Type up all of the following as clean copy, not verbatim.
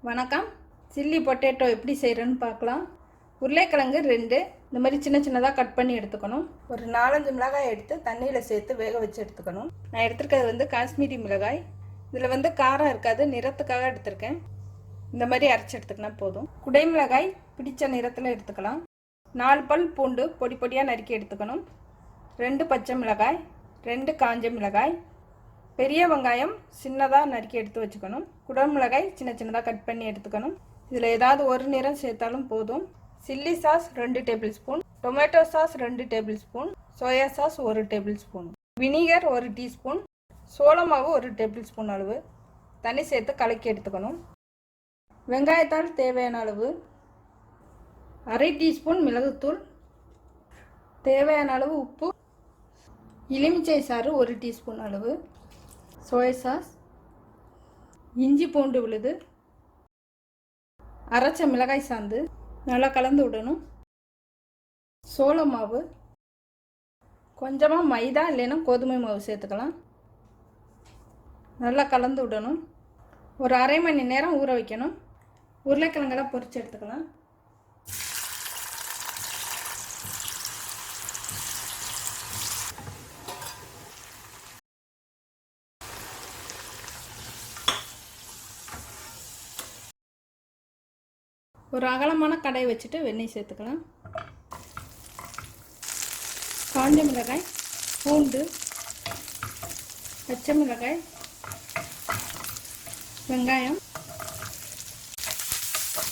வணக்கம். Chilli potato எப்படி செய்கிறேன்னு பார்க்கலாம். உருளைக்கிழங்கு 2 இந்த மாதிரி சின்ன சின்னதாக கட் பண்ணி எடுத்துக்கணும். ஒரு 4-5 மிளகாய் எடுத்து தண்ணியில் சேர்த்து வேக வச்சு எடுத்துக்கணும். நான் எடுத்துருக்கிறது காஷ்மீரி மிளகாய். இதில் காரம் இருக்காது, நிறத்துக்காக எடுத்திருக்கேன். இந்த மாதிரி அரைச்சி எடுத்துக்கினா போதும். குடை மிளகாய் பிடிச்ச நிறத்தில் எடுத்துக்கலாம். 4 பல் பூண்டு பொடி பொடியாக நறுக்கி எடுத்துக்கணும். 2 பச்சை மிளகாய், 2 காஞ்ச மிளகாய், பெரிய வெங்காயம் சின்னதாக நறுக்கி எடுத்து வச்சுக்கணும். குடல் மிளகாய் சின்ன சின்னதாக கட் பண்ணி எடுத்துக்கணும். இதில் ஏதாவது ஒரு நிறம் சேர்த்தாலும் போதும். Chilli sauce 2 table spoon, tomato sauce 2 table spoon, soya sauce 1 table spoon, vinegar 1 teaspoon, சோள மாவு 1 டேபிள் ஸ்பூன் அளவு தண்ணி சேர்த்து கலக்கி எடுத்துக்கணும். வெங்காயத்தால் தேவையான அளவு, அரை டீஸ்பூன் மிளகுத்தூள், தேவையான அளவு உப்பு, எலுமிச்சை சாறு 1 டீஸ்பூன் அளவு, சோயா சாஸ், இஞ்சி பூண்டு விழுது, அரைச்ச மிளகாய் சாந்து நல்லா கலந்து விடணும். சோள மாவு, கொஞ்சமாக மைதா இல்லைன்னா கோதுமை மாவு சேர்த்துக்கலாம். நல்லா கலந்து விடணும். ஒரு அரை மணி நேரம் ஊற வைக்கணும். உருளைக்கிழங்கெல்லாம் பொரிச்சு எடுத்துக்கலாம். ஒரு அகலமான கடாய் வச்சுட்டு வெண்ணெய் சேர்த்துக்கலாம். காஞ்ச மிளகாய், பூண்டு, பச்சை மிளகாய், வெங்காயம்,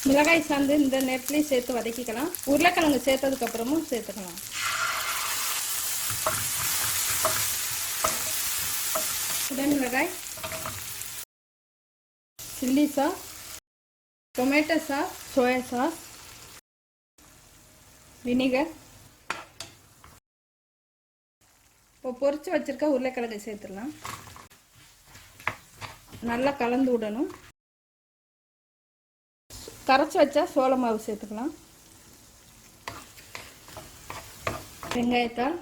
மிளகாய் சாந்து இந்த நேரத்துலேயும் சேர்த்து வதக்கிக்கலாம். உருளைக்கிழங்கு சேர்த்ததுக்கப்புறமும் சேர்த்துக்கலாம். குடை மிளகாய், chilli sauce, tomato sauce, soya sauce, vinegar. இப்போ பொரிச்சு வச்சுருக்க உருளைக்கிழங்கு சேர்த்துடலாம். நல்லா கலந்து விடணும். கரைச்சி வச்சா சோள மாவு சேர்த்துக்கலாம். வெங்காயத்தால்,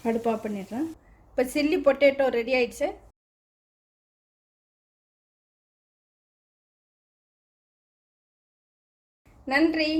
அடுப்பு ஆஃப் பண்ணிடுறேன். இப்போ சில்லி பொட்டேட்டோ ரெடி ஆயிடுச்சு. நன்றி.